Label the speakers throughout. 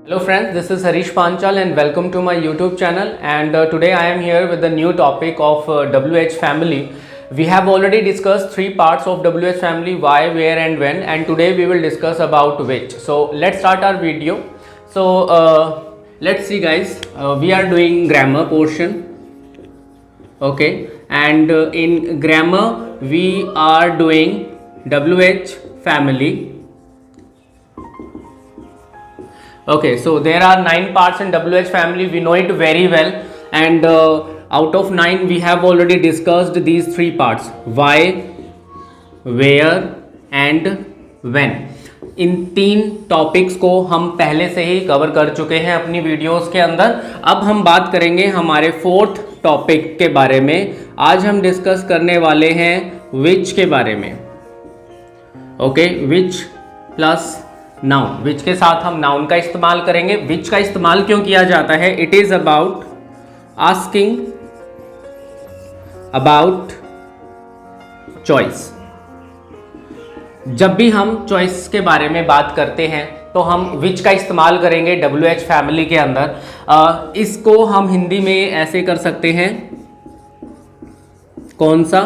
Speaker 1: Hello friends, this is Harish Panchal and welcome to my YouTube channel, and today I am here with the new topic of WH family. We have already discussed three parts of WH family: why, where and when, and today we will discuss about which. So let's start our video. So let's see guys, we are doing grammar portion, okay, and in grammar we are doing WH family. Okay, so there are 9 parts in WH family. We know it very well, and out of 9 we have already discussed these 3 parts: why, where and when. In 3 topics को हम पहले से ही cover कर चुके हैं अपनी videos के अंदर. अब हम बात करेंगे हमारे 4th टॉपिक के बारे में. आज हम डिस्कस करने वाले हैं विच के बारे में. Okay, which plus noun. Which के साथ हम नाउन का इस्तेमाल करेंगे. विच का इस्तेमाल क्यों किया जाता है? It is about asking about choice. जब भी हम चॉइस के बारे में बात करते हैं तो हम विच का इस्तेमाल करेंगे WH फैमिली के अंदर. इसको हम हिंदी में ऐसे कर सकते हैं: कौन सा,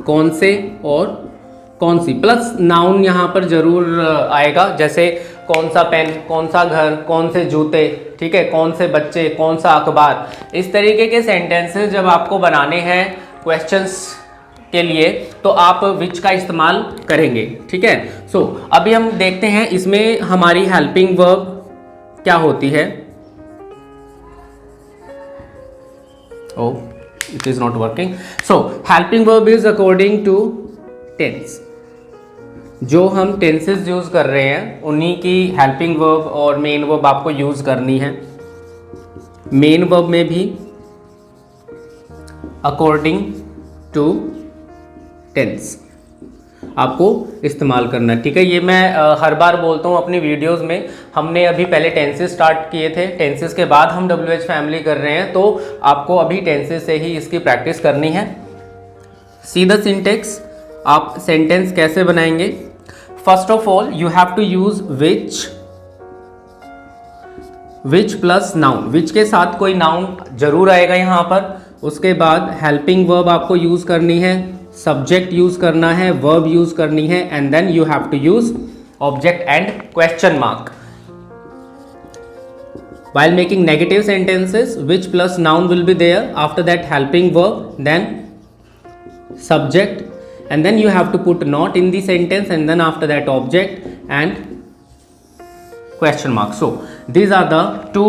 Speaker 1: कौन से और कौन सी. प्लस नाउन यहाँ पर जरूर आएगा, जैसे कौन सा पेन, कौन सा घर, कौन से जूते, ठीक है, कौन से बच्चे, कौन सा अखबार. इस तरीके के सेंटेंसेस जब आपको बनाने हैं क्वेश्चंस के लिए तो आप विच का इस्तेमाल करेंगे, ठीक है. सो अभी हम देखते हैं इसमें हमारी हेल्पिंग वर्ब क्या होती है. Oh, it is not working. So helping verb is according to tense. जो हम टेंसेस यूज कर रहे हैं उन्हीं की हेल्पिंग वर्ब और मेन वर्ब आपको यूज करनी है. मेन वर्ब में भी अकॉर्डिंग टू टेंस आपको इस्तेमाल करना है, ठीक है. ये मैं हर बार बोलता हूँ अपनी वीडियोस में. हमने अभी पहले टेंसेस स्टार्ट किए थे, टेंसेस के बाद हम WH फैमिली कर रहे हैं, तो आपको अभी टेंसेस से ही इसकी प्रैक्टिस करनी है. See the syntax. आप सेंटेंस कैसे बनाएंगे? First of all you have to use which. Which plus noun. Which के साथ कोई नाउन जरूर आएगा यहाँ पर. उसके बाद हेल्पिंग वर्ब आपको यूज करनी है, सब्जेक्ट यूज करना है, वर्ब यूज करनी है, and then you have to use object and question mark. While making negative sentences, which plus noun will be there. After that helping verb, then subject, and then you have to put not in the sentence, and then after that object and question mark. So these are the 2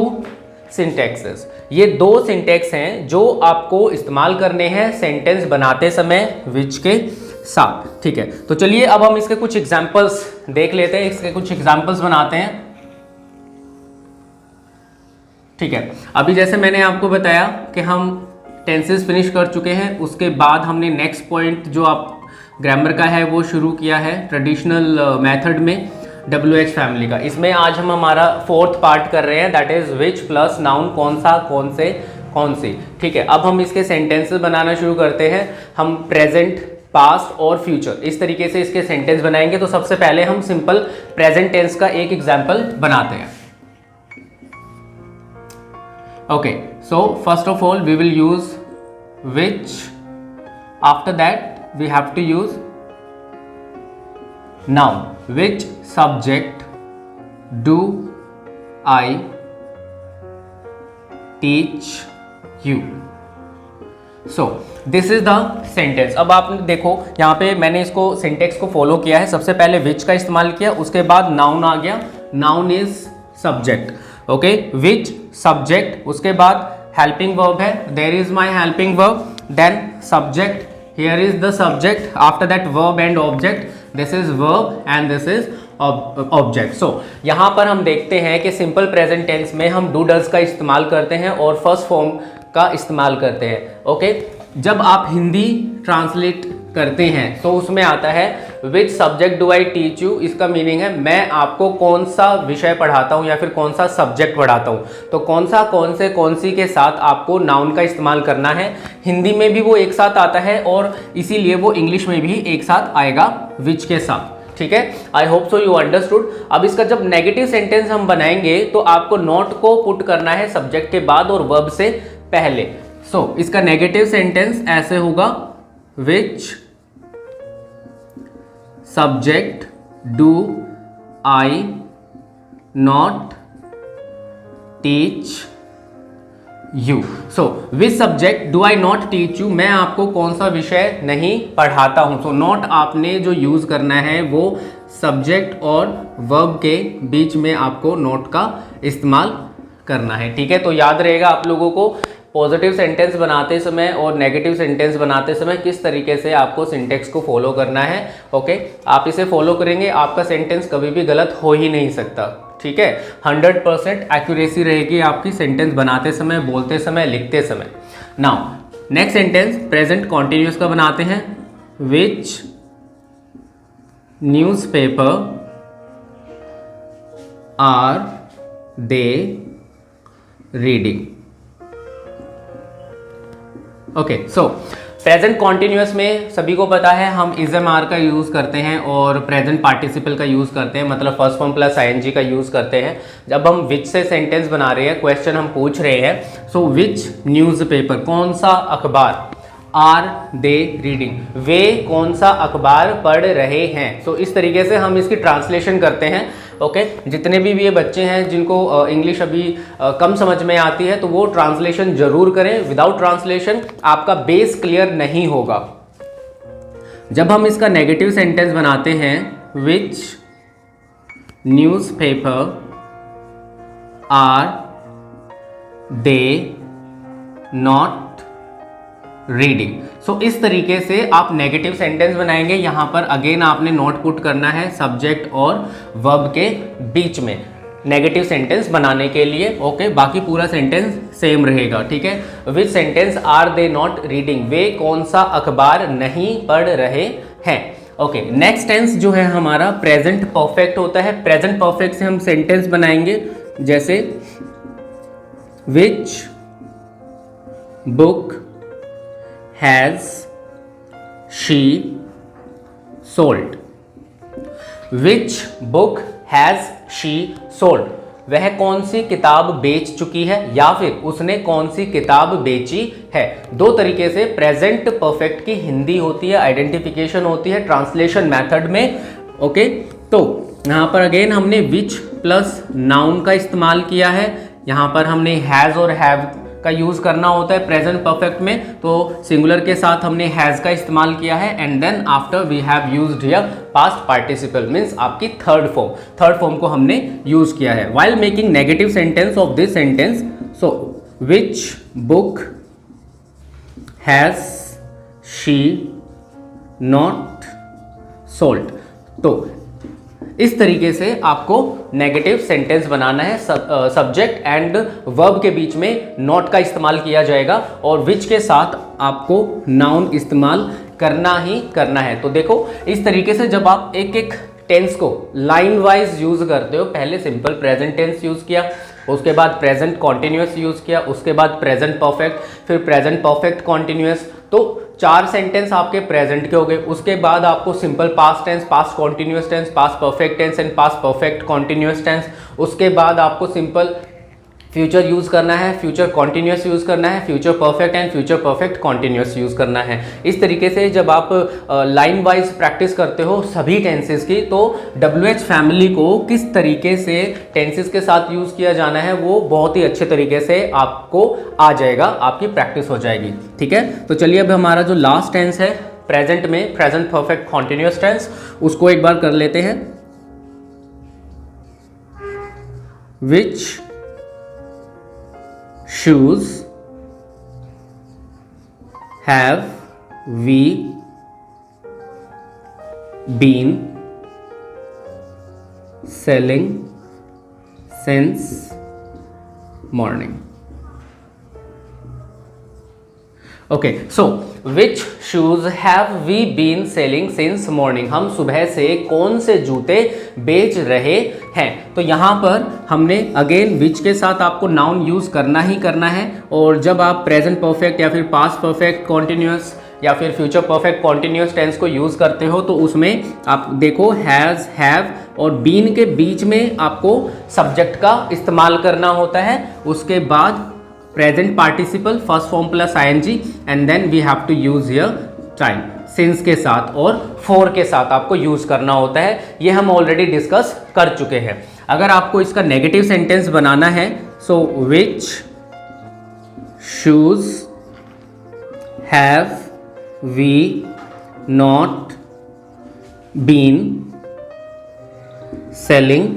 Speaker 1: syntaxes. ये 2 syntax हैं जो आपको इस्तेमाल करने हैं sentence बनाते समय विच के साथ, ठीक है. तो चलिए अब हम इसके कुछ एग्जांपल्स देख लेते हैं, इसके कुछ एग्जांपल्स बनाते हैं, ठीक है. अभी जैसे मैंने आपको बताया कि हम टेंसेस फिनिश कर चुके हैं, उसके बाद हमने नेक्स्ट पॉइंट जो आप ग्रामर का है वो शुरू किया है ट्रेडिशनल मेथड में WH फैमिली का. इसमें आज हम हमारा 4th पार्ट कर रहे हैं, that is which plus noun. कौन सा, कौन से, कौन सी, ठीक है. अब हम इसके सेंटेंसेस बनाना शुरू करते हैं. हम प्रेजेंट, पास्ट और फ्यूचर इस तरीके से इसके सेंटेंस बनाएंगे. तो सबसे पहले हम सिंपल प्रेजेंट टेंस का एक एग्जाम्पल बनाते हैं. Okay, so first of all we will use which. After that we have to use noun. Which subject do I teach you? So this is the sentence. अब आप देखो यहाँ पे मैंने इसको सिंटेक्स को फॉलो किया है. सबसे पहले which का इस्तेमाल किया, उसके बाद noun आ गया. noun is subject. Okay, which subject, उसके बाद हेल्पिंग वर्ब है, there is my helping verb, then subject, here is the subject, after that verb and object, this is verb and this is object. So यहाँ पर हम देखते हैं कि simple present tense में हम डू डज का इस्तेमाल करते हैं और फर्स्ट फॉर्म का इस्तेमाल करते हैं. ओके, जब आप हिंदी ट्रांसलेट करते हैं तो उसमें आता है which subject do I teach you. इसका मीनिंग है मैं आपको कौन सा विषय पढ़ाता हूँ या फिर कौन सा सब्जेक्ट पढ़ाता हूँ. तो कौन सा, कौन से, कौन सी के साथ आपको नाउन का इस्तेमाल करना है. हिंदी में भी वो एक साथ आता है और इसीलिए वो इंग्लिश में भी एक साथ आएगा विच के साथ. ठीक है, I hope so you understood. अब इसका जब नेगेटिव सेंटेंस हम बनाएंगे तो आपको नॉट को पुट करना है सब्जेक्ट के बाद और वर्ब से पहले। सो इसका नेगेटिव सेंटेंस ऐसे होगा, which subject do I not teach you. So which subject do I not teach you, मैं आपको कौन सा विषय नहीं पढ़ाता हूं। सो नॉट आपने जो यूज करना है वो सब्जेक्ट और वर्ब के बीच में आपको नॉट का इस्तेमाल करना है, ठीक है। तो याद रहेगा आप लोगों को पॉजिटिव सेंटेंस बनाते समय और नेगेटिव सेंटेंस बनाते समय किस तरीके से आपको सिंटेक्स को फॉलो करना है। ओके, आप इसे फॉलो करेंगे आपका सेंटेंस कभी भी गलत हो ही नहीं सकता, ठीक है। 100% एक्यूरेसी रहेगी आपकी सेंटेंस बनाते समय, बोलते समय, लिखते समय। Now next sentence present continuous का बनाते हैं। Which newspaper are they reading. Okay, so present continuous में सभी को पता है हम इज एम आर का यूज़ करते हैं और प्रेजेंट पार्टिसिपल का यूज़ करते हैं, मतलब फर्स्ट फॉर्म प्लस आईएनजी का यूज़ करते हैं जब हम विच से सेंटेंस बना रहे हैं, क्वेश्चन हम पूछ रहे हैं। सो विच न्यूज़पेपर, कौन सा अखबार, आर दे रीडिंग, वे कौन सा अखबार पढ़ रहे हैं। सो इस तरीके से हम इसकी ट्रांसलेशन करते हैं। ओके, जितने भी ये बच्चे हैं जिनको इंग्लिश अभी कम समझ में आती है तो वो ट्रांसलेशन जरूर करें। विदाउट ट्रांसलेशन आपका बेस क्लियर नहीं होगा। जब हम इसका नेगेटिव सेंटेंस बनाते हैं, which newspaper are they not reading. So इस तरीके से आप नेगेटिव सेंटेंस बनाएंगे। यहां पर अगेन आपने नोट पुट करना है सब्जेक्ट और वर्ब के बीच में नेगेटिव सेंटेंस बनाने के लिए। ओके, बाकी पूरा सेंटेंस सेम रहेगा, ठीक है। Which sentence are they not reading, वे कौन सा अखबार नहीं पढ़ रहे हैं। ओके, नेक्स्ट टेंस जो है हमारा प्रेजेंट परफेक्ट होता है। प्रेजेंट परफेक्ट से हम सेंटेंस बनाएंगे जैसे which book has she sold। Which book has she sold, वह कौन सी किताब बेच चुकी है या फिर उसने कौन सी किताब बेची है। दो तरीके से प्रेजेंट परफेक्ट की हिंदी होती है, आइडेंटिफिकेशन होती है ट्रांसलेशन मेथड में। ओके, तो यहाँ पर अगेन हमने विच प्लस नाउन का इस्तेमाल किया है। यहाँ पर हमने हैज़ और हैव का यूज करना होता है प्रेजेंट परफेक्ट में, तो सिंगुलर के साथ हमने हैज का इस्तेमाल किया है। And then after we have used here past participle, means आपकी थर्ड फॉर्म को हमने यूज किया है while making negative sentence of this sentence. So which book has she not sold. तो इस तरीके से आपको नेगेटिव सेंटेंस बनाना है। सब्जेक्ट एंड वर्ब के बीच में नॉट का इस्तेमाल किया जाएगा और विच के साथ आपको नाउन इस्तेमाल करना ही करना है। तो देखो इस तरीके से जब आप एक एक टेंस को लाइन वाइज यूज करते हो, पहले सिंपल प्रेजेंट टेंस यूज किया, उसके बाद प्रेजेंट कॉन्टिन्यूअस यूज किया, उसके बाद प्रेजेंट परफेक्ट, फिर प्रेजेंट परफेक्ट कॉन्टिन्यूअस, तो 4 सेंटेंस आपके प्रेजेंट के हो गए। उसके बाद आपको simple past tense, past continuous tense, past perfect tense and past perfect continuous tense, उसके बाद आपको सिंपल फ्यूचर यूज करना है, फ्यूचर कॉन्टिन्यूअस यूज करना है, future perfect and future perfect continuous use करना है। इस तरीके से जब आप लाइन वाइज प्रैक्टिस करते हो सभी टेंसेस की, तो WH फैमिली को किस तरीके से टेंसेस के साथ यूज किया जाना है वो बहुत ही अच्छे तरीके से आपको आ जाएगा, आपकी प्रैक्टिस हो जाएगी, ठीक है। तो चलिए अब हमारा जो लास्ट टेंस है प्रेजेंट में, प्रेजेंट परफेक्ट कॉन्टिन्यूअस टेंस, उसको एक बार कर लेते हैं। विच shoes have we been selling since morning? Okay, so which shoes have we been selling since morning? हम सुबह से कौन से जूते बेच रहे हैं। तो यहाँ पर हमने अगेन विच के साथ आपको नाउन यूज करना ही करना है, और जब आप प्रेजेंट परफेक्ट या फिर पास्ट परफेक्ट कॉन्टिन्यूअस या फिर फ्यूचर परफेक्ट कॉन्टिन्यूस टेंस को यूज़ करते हो तो उसमें आप देखो हैज़, हैव और बीन के बीच में आपको सब्जेक्ट का इस्तेमाल करना होता है, उसके बाद present participle first form plus ING and then we have to use here time since के साथ और फॉर के साथ आपको यूज करना होता है। ये हम ऑलरेडी डिस्कस कर चुके हैं। अगर आपको इसका नेगेटिव सेंटेंस बनाना है so which shoes have we not been selling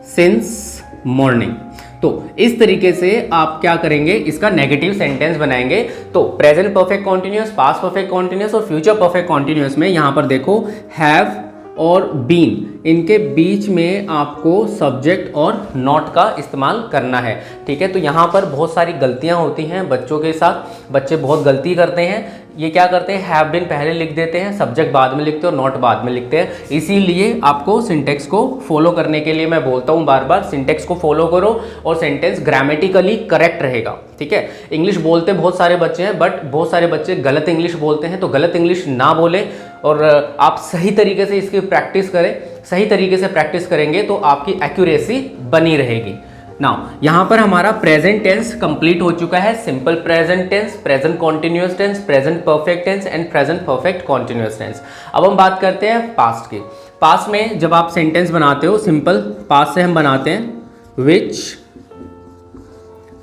Speaker 1: since morning. तो इस तरीके से आप क्या करेंगे, इसका नेगेटिव सेंटेंस बनाएंगे। तो present perfect continuous, past perfect continuous और फ्यूचर परफेक्ट कॉन्टिन्यूअस में यहां पर देखो हैव और बीन, इनके बीच में आपको सब्जेक्ट और नॉट का इस्तेमाल करना है। ठीक है, तो यहाँ पर बहुत सारी गलतियाँ होती हैं बच्चों के साथ। बच्चे बहुत गलती करते हैं, ये क्या करते हैं, हैव बीन पहले लिख देते हैं, सब्जेक्ट बाद में लिखते हैं और नॉट बाद में लिखते हैं। इसीलिए आपको सिंटेक्स को फॉलो करने के लिए मैं बोलता हूँ बार बार, सिंटेक्स को फॉलो करो और सेंटेंस ग्रामेटिकली करेक्ट रहेगा। ठीक है, इंग्लिश बोलते बहुत सारे बच्चे हैं बट बहुत सारे बच्चे गलत इंग्लिश बोलते हैं, तो गलत इंग्लिश ना बोलें और आप सही तरीके से इसकी प्रैक्टिस करें। सही तरीके से प्रैक्टिस करेंगे तो आपकी एक्यूरेसी बनी रहेगी। नाउ यहाँ पर हमारा प्रेजेंट टेंस कंप्लीट हो चुका है। Simple present tense, present continuous tense, present perfect tense and present perfect continuous tense. अब हम बात करते हैं पास्ट की। पास्ट में जब आप सेंटेंस बनाते हो, सिंपल पास्ट से हम बनाते हैं which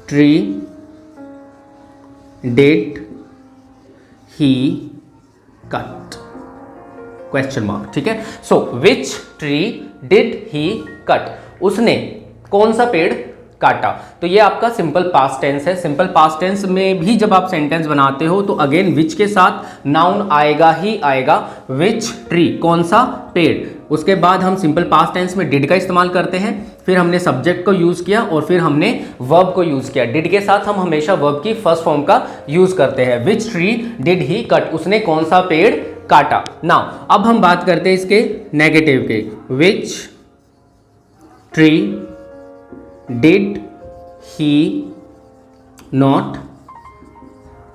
Speaker 1: tree did he cut, question mark. ठीक है, so which tree did he cut, उसने कौन सा पेड़ काटा। तो ये आपका सिंपल पास्ट टेंस है। सिंपल पास्ट टेंस में भी जब आप सेंटेंस बनाते हो तो अगेन विच के साथ नाउन आएगा ही आएगा। विच ट्री, कौन सा पेड़। उसके बाद हम सिंपल पास्ट टेंस में डिड का इस्तेमाल करते हैं, फिर हमने सब्जेक्ट को यूज किया और फिर हमने वर्ब को यूज किया। डिड के साथ हम हमेशा वर्ब की फर्स्ट फॉर्म का यूज करते हैं। Which tree did he cut, उसने कौन सा पेड़ काटा। नाउ अब हम बात करते हैं इसके नेगेटिव के। विच tree did he not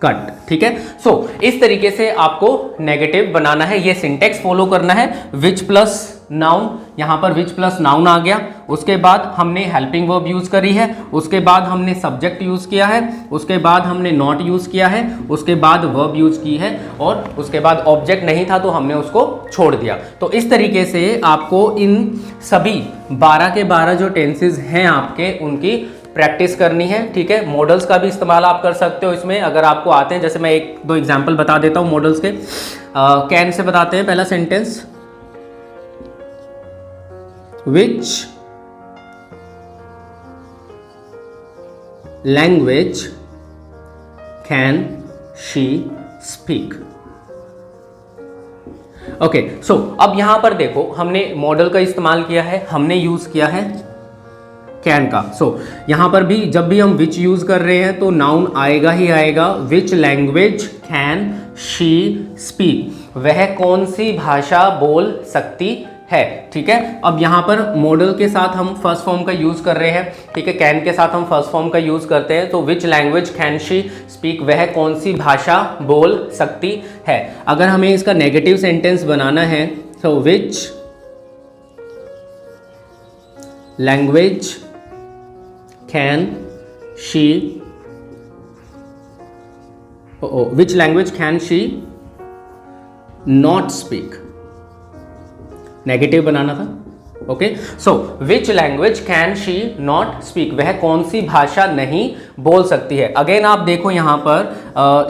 Speaker 1: cut. ठीक है, सो इस तरीके से आपको नेगेटिव बनाना है। ये सिंटेक्स फॉलो करना है। विच प्लस नाउन, यहां पर विच प्लस नाउन आ गया, उसके बाद हमने हेल्पिंग वर्ब यूज करी है, उसके बाद हमने सब्जेक्ट यूज किया है, उसके बाद हमने नॉट यूज किया है, उसके बाद वर्ब यूज की है और उसके बाद ऑब्जेक्ट नहीं था तो हमने उसको छोड़ दिया। तो इस तरीके से आपको इन सभी 12 के 12 जो टेंसेज हैं आपके, उनकी प्रैक्टिस करनी है। ठीक है, मॉडल्स का भी इस्तेमाल आप कर सकते हो इसमें अगर आपको आते हैं। जैसे मैं एक दो एग्जांपल बता देता हूं मॉडल्स के। कैन से बताते हैं पहला sentence, which language can she speak. Okay, so अब यहां पर देखो हमने मॉडल का इस्तेमाल किया है, हमने यूज किया है कैन का। सो यहां पर भी जब भी हम विच यूज कर रहे हैं तो नाउन आएगा ही आएगा। विच लैंग्वेज कैन शी स्पीक, वह कौन सी भाषा बोल सकती है। ठीक है, अब यहां पर मॉडल के साथ हम फर्स्ट फॉर्म का यूज कर रहे हैं। ठीक है, कैन के साथ हम फर्स्ट फॉर्म का यूज करते हैं। तो which language can she speak, वह कौन सी भाषा बोल सकती है। अगर हमें इसका नेगेटिव सेंटेंस बनाना है तो which language can she, which language can she not speak, negative बनाना था। Okay, so which language can she not speak, वह कौन सी भाषा नहीं बोल सकती है। अगेन आप देखो यहाँ पर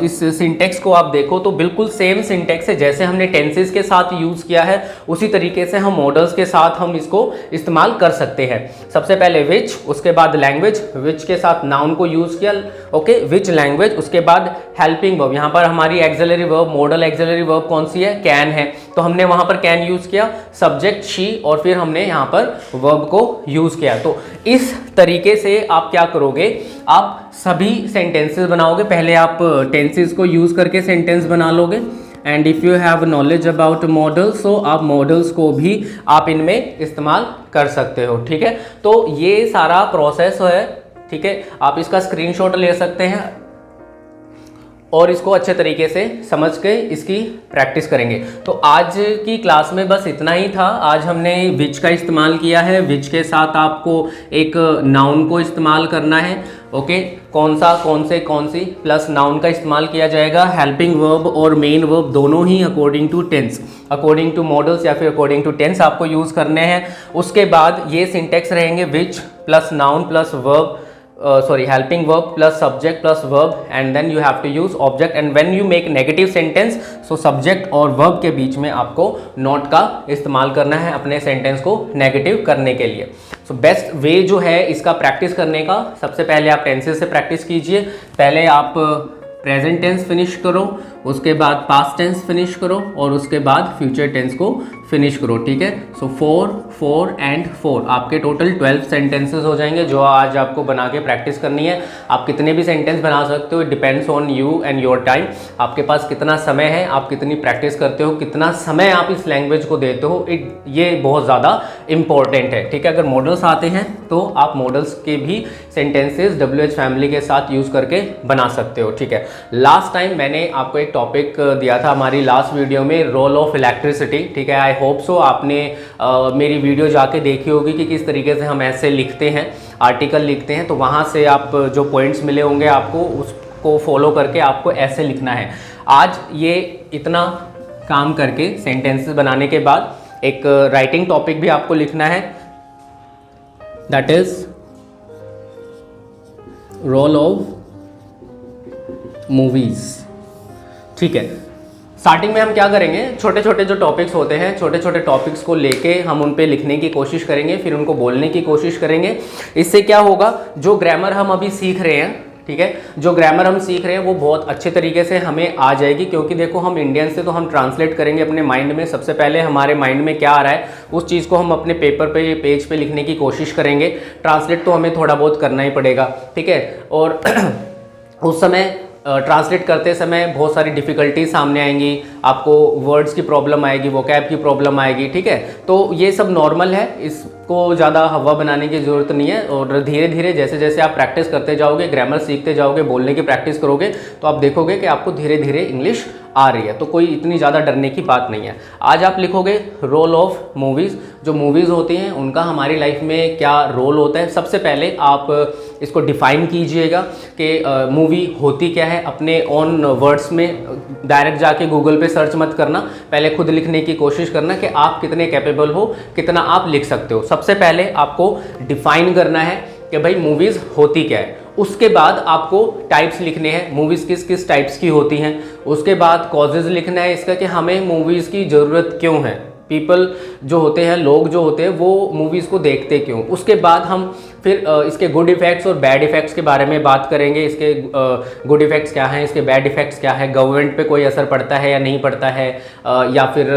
Speaker 1: इस सिंटेक्स को आप देखो तो बिल्कुल सेम सिंटेक्स है जैसे हमने टेंसेस के साथ यूज किया है, उसी तरीके से हम मॉडल्स के साथ हम इसको इस्तेमाल कर सकते हैं। सबसे पहले विच, उसके बाद लैंग्वेज, विच के साथ नाउन को यूज किया। ओके, विच लैंग्वेज, उसके बाद हेल्पिंग वर्ब, यहाँ पर हमारी axillary verb, model axillary verb कौन सी है, कैन है, तो हमने वहां पर कैन यूज किया, सब्जेक्ट शी और फिर हमने यहाँ पर वर्ब को यूज किया। तो इस तरीके से आप क्या करोगे, आप सभी सेंटेंसेस बनाओगे। पहले आप टेंसेस को यूज करके सेंटेंस बना लोगे and if you have knowledge about models सो आप मॉडल्स को भी आप इनमें इस्तेमाल कर सकते हो। ठीक है, तो ये सारा प्रोसेस है। ठीक है, आप इसका स्क्रीनशॉट ले सकते हैं और इसको अच्छे तरीके से समझ के इसकी प्रैक्टिस करेंगे। तो आज की क्लास में बस इतना ही था। आज हमने विच का इस्तेमाल किया है, विच के साथ आपको एक नाउन को इस्तेमाल करना है। ओके, कौन सी प्लस नाउन का इस्तेमाल किया जाएगा। हेल्पिंग वर्ब और मेन वर्ब दोनों ही according to tense, according to modals या फिर अकॉर्डिंग टू टेंस आपको यूज़ करने हैं। उसके बाद ये सिंटेक्स रहेंगे which plus noun plus verb, helping verb plus subject plus verb, and then you have to use object, and when you make negative sentence so subject और verb के बीच में आपको not का इस्तेमाल करना है अपने सेंटेंस को नेगेटिव करने के लिए। सो बेस्ट वे जो है इसका प्रैक्टिस करने का, सबसे पहले आप टेंसेस से प्रैक्टिस कीजिए। पहले आप प्रेजेंट टेंस फिनिश करो, उसके बाद पास्ट टेंस फिनिश करो और उसके बाद फ्यूचर टेंस को फिनिश करो। ठीक है, सो 4 एंड 4 आपके टोटल 12 सेंटेंसेस हो जाएंगे जो आज आपको बना के प्रैक्टिस करनी है। आप कितने भी सेंटेंस बना सकते हो, it depends on you and your time. आपके पास कितना समय है, आप कितनी प्रैक्टिस करते हो, कितना समय आप इस लैंग्वेज को देते हो, ये बहुत ज़्यादा इंपॉर्टेंट है। ठीक है, अगर मॉडल्स आते हैं तो आप मॉडल्स के भी सेंटेंसेस WH फैमिली के साथ यूज़ करके बना सकते हो। ठीक है, लास्ट टाइम मैंने आपको एक टॉपिक दिया था हमारी लास्ट वीडियो में, रोल ऑफ इलेक्ट्रिसिटी। ठीक है, आई होप सो आपने मेरी वीडियो जाके देखी होगी कि किस तरीके से हम ऐसे लिखते हैं, आर्टिकल लिखते हैं। तो वहाँ से आप जो पॉइंट्स मिले होंगे आपको, उसको फॉलो करके आपको ऐसे लिखना है। आज ये इतना काम करके सेंटेंसेस बनाने के बाद एक राइटिंग टॉपिक भी आपको लिखना है, that is role of movies. ठीक है, स्टार्टिंग में हम क्या करेंगे, छोटे छोटे जो टॉपिक्स होते हैं, छोटे छोटे टॉपिक्स को लेके हम उन पे लिखने की कोशिश करेंगे, फिर उनको बोलने की कोशिश करेंगे। इससे क्या होगा, जो ग्रामर हम अभी सीख रहे हैं, ठीक है, जो ग्रामर हम सीख रहे हैं वो बहुत अच्छे तरीके से हमें आ जाएगी। क्योंकि देखो हम इंडियन से तो हम ट्रांसलेट करेंगे अपने माइंड में, सबसे पहले हमारे माइंड में क्या आ रहा है उस चीज़ को हम अपने पेपर पे, पेज पे लिखने की कोशिश करेंगे। ट्रांसलेट तो हमें थोड़ा बहुत करना ही पड़ेगा। ठीक है, और उस समय ट्रांसलेट करते समय बहुत सारी डिफ़िकल्टीज सामने आएंगी, आपको वर्ड्स की प्रॉब्लम आएगी, वोकैब की प्रॉब्लम आएगी। ठीक है, तो ये सब नॉर्मल है, इसको ज़्यादा हवा बनाने की ज़रूरत नहीं है। और धीरे धीरे जैसे जैसे आप प्रैक्टिस करते जाओगे, ग्रामर सीखते जाओगे, बोलने की प्रैक्टिस करोगे, तो आप देखोगे कि आपको धीरे धीरे इंग्लिश आ रही है। तो कोई इतनी ज़्यादा डरने की बात नहीं है। आज आप लिखोगे रोल ऑफ मूवीज़। जो मूवीज़ होती हैं उनका हमारी लाइफ में क्या रोल होता है, सबसे पहले आप इसको डिफ़ाइन कीजिएगा कि मूवी होती क्या है। अपने ऑन वर्ड्स में डायरेक्ट जाके गूगल पे सर्च मत करना, पहले खुद लिखने की कोशिश करना कि आप कितने कैपेबल हो, कितना आप लिख सकते हो। सबसे पहले आपको डिफ़ाइन करना है कि भाई मूवीज़ होती क्या है। उसके बाद आपको टाइप्स लिखने हैं, मूवीज़ किस किस टाइप्स की होती हैं। उसके बाद कॉजेज़ लिखना है इसका कि हमें मूवीज़ की ज़रूरत क्यों है, पीपल जो होते हैं, लोग जो होते हैं वो मूवीज़ को देखते क्यों। उसके बाद हम फिर इसके गुड इफ़ेक्ट्स और बैड इफ़ेक्ट्स के बारे में बात करेंगे। इसके गुड इफ़ेक्ट्स क्या हैं, इसके बैड इफ़ेक्ट्स क्या है, गवर्नमेंट पे कोई असर पड़ता है या नहीं पड़ता है, या फिर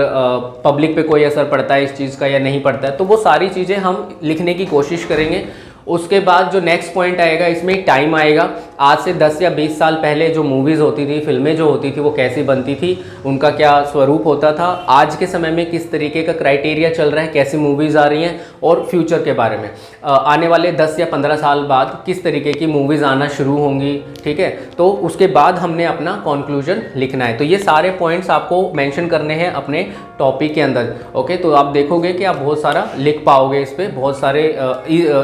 Speaker 1: पब्लिक पे कोई असर पड़ता है इस चीज़ का या नहीं पड़ता है। तो वो सारी चीज़ें हम लिखने की कोशिश करेंगे। उसके बाद जो नेक्स्ट पॉइंट आएगा, इसमें टाइम आएगा। आज से 10 या 20 साल पहले जो मूवीज़ होती थी, फिल्में जो होती थी, वो कैसी बनती थी, उनका क्या स्वरूप होता था, आज के समय में किस तरीके का क्राइटेरिया चल रहा है, कैसी मूवीज़ आ रही हैं, और फ्यूचर के बारे में आने वाले 10 या 15 साल बाद किस तरीके की मूवीज़ आना शुरू होंगी। ठीक है, तो उसके बाद हमने अपना कंक्लूजन लिखना है। तो ये सारे पॉइंट्स आपको मेंशन करने हैं अपने टॉपिक के अंदर। ओके, तो आप देखोगे कि आप बहुत सारा लिख पाओगे, इस पर बहुत सारे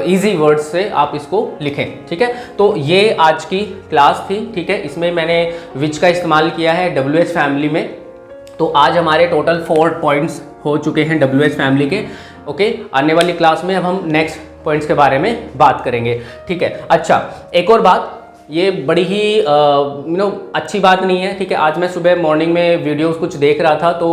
Speaker 1: ईजी वर्ड्स से आप इसको लिखें। ठीक है, तो ये आज की क्लास थी। ठीक है, इसमें मैंने विच का इस्तेमाल किया है WH फैमिली में। तो आज हमारे टोटल 4 पॉइंट्स हो चुके हैं WH फैमिली के। ओके, आने वाली क्लास में अब हम नेक्स्ट पॉइंट्स के बारे में बात करेंगे। ठीक है, अच्छा एक और बात, ये बड़ी ही अच्छी बात नहीं है। ठीक है, आज मैं सुबह मॉर्निंग में वीडियोस कुछ देख रहा था, तो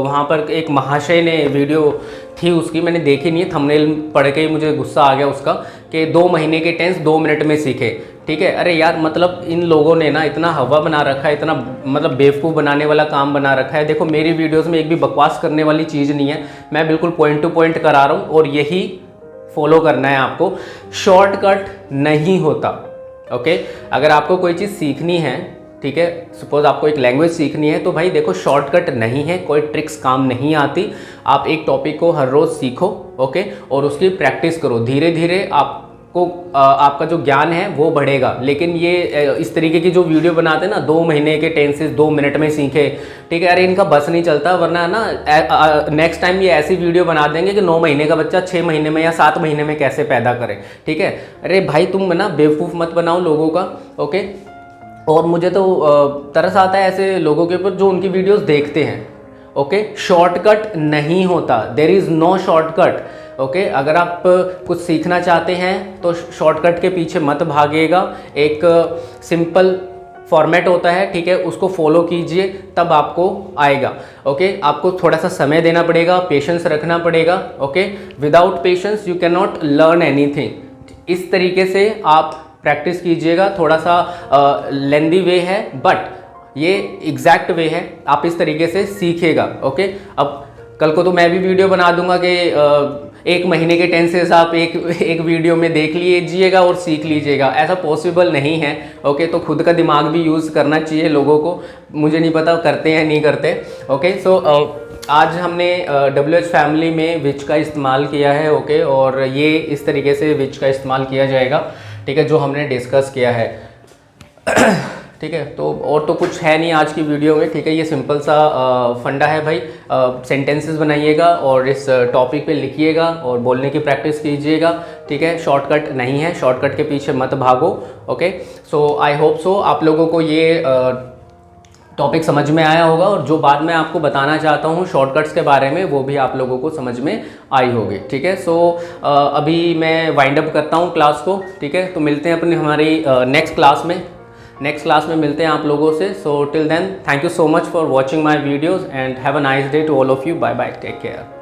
Speaker 1: वहाँ पर एक महाशय ने वीडियो थी उसकी, मैंने देखी नहीं है, थंबनेल पढ़ के ही मुझे गुस्सा आ गया उसका, कि 2 महीने के टेंस 2 मिनट में सीखे। ठीक है, अरे यार, मतलब इन लोगों ने ना इतना हवा बना रखा है, इतना मतलब बेवकूफ़ बनाने वाला काम बना रखा है। देखो मेरी वीडियोज़ में एक भी बकवास करने वाली चीज़ नहीं है, मैं बिल्कुल पॉइंट टू पॉइंट करा रहा हूँ और यही फॉलो करना है आपको। शॉर्टकट नहीं होता। ओके, अगर आपको कोई चीज़ सीखनी है, ठीक है, सपोज आपको एक लैंग्वेज सीखनी है, तो भाई देखो शॉर्टकट नहीं है, कोई ट्रिक्स काम नहीं आती। आप एक टॉपिक को हर रोज़ सीखो, ओके, और उसकी प्रैक्टिस करो। धीरे धीरे आप को आपका जो ज्ञान है वो बढ़ेगा। लेकिन ये इस तरीके की जो वीडियो बनाते हैं ना, 2 महीने के टेंसेस 2 मिनट में सीखे, ठीक है, अरे इनका बस नहीं चलता। वरना ना नेक्स्ट टाइम ये ऐसी वीडियो बना देंगे कि 9 महीने का बच्चा 6 महीने में या 7 महीने में कैसे पैदा करे, ठीक है। अरे भाई तुम ना बेवकूफ़ मत बनाओ लोगों का, ओके। और मुझे तो तरस आता है ऐसे लोगों के ऊपर जो उनकी वीडियोस देखते हैं, ओके। शॉर्टकट नहीं होता, there is no shortcut, okay. अगर आप कुछ सीखना चाहते हैं तो शॉर्टकट के पीछे मत भागिएगा। एक सिंपल फॉर्मेट होता है, ठीक है, उसको फॉलो कीजिए, तब आपको आएगा, ओके। आपको थोड़ा सा समय देना पड़ेगा, पेशेंस रखना पड़ेगा, okay. Without patience you can not learn anything. इस तरीके से आप प्रैक्टिस कीजिएगा। थोड़ा सा लेंदी वे है बट ये एग्जैक्ट वे है, आप इस तरीके से सीखिएगा, ओके। अब कल को तो मैं भी वीडियो बना दूंगा कि 1 महीने के टेंसेस आप एक वीडियो में देख लीजिएगा और सीख लीजिएगा। ऐसा पॉसिबल नहीं है, ओके। तो खुद का दिमाग भी यूज़ करना चाहिए लोगों को। मुझे नहीं पता करते हैं नहीं करते, ओके। सो आज हमने WH फैमिली में विच का इस्तेमाल किया है, ओके। और ये इस तरीके से विच का इस्तेमाल किया जाएगा, ठीक है, जो हमने डिस्कस किया है, ठीक है। तो और तो कुछ है नहीं आज की वीडियो में, ठीक है। ये सिंपल सा फंडा है भाई। सेंटेंसेस बनाइएगा और इस टॉपिक पे लिखिएगा और बोलने की प्रैक्टिस कीजिएगा, ठीक है। शॉर्टकट नहीं है, शॉर्टकट के पीछे मत भागो, okay. So I hope so आप लोगों को ये टॉपिक समझ में आया होगा, और जो बात मैं आपको बताना चाहता हूँ शॉर्टकट्स के बारे में वो भी आप लोगों को समझ में आई होगी, ठीक है। सो अभी मैं वाइंड अप करता हूँ क्लास को, ठीक है। तो मिलते हैं अपनी हमारी नेक्स्ट क्लास में मिलते हैं आप लोगों से। So till then thank you so much for watching my videos and have a nice day to all of you. Bye bye, take care.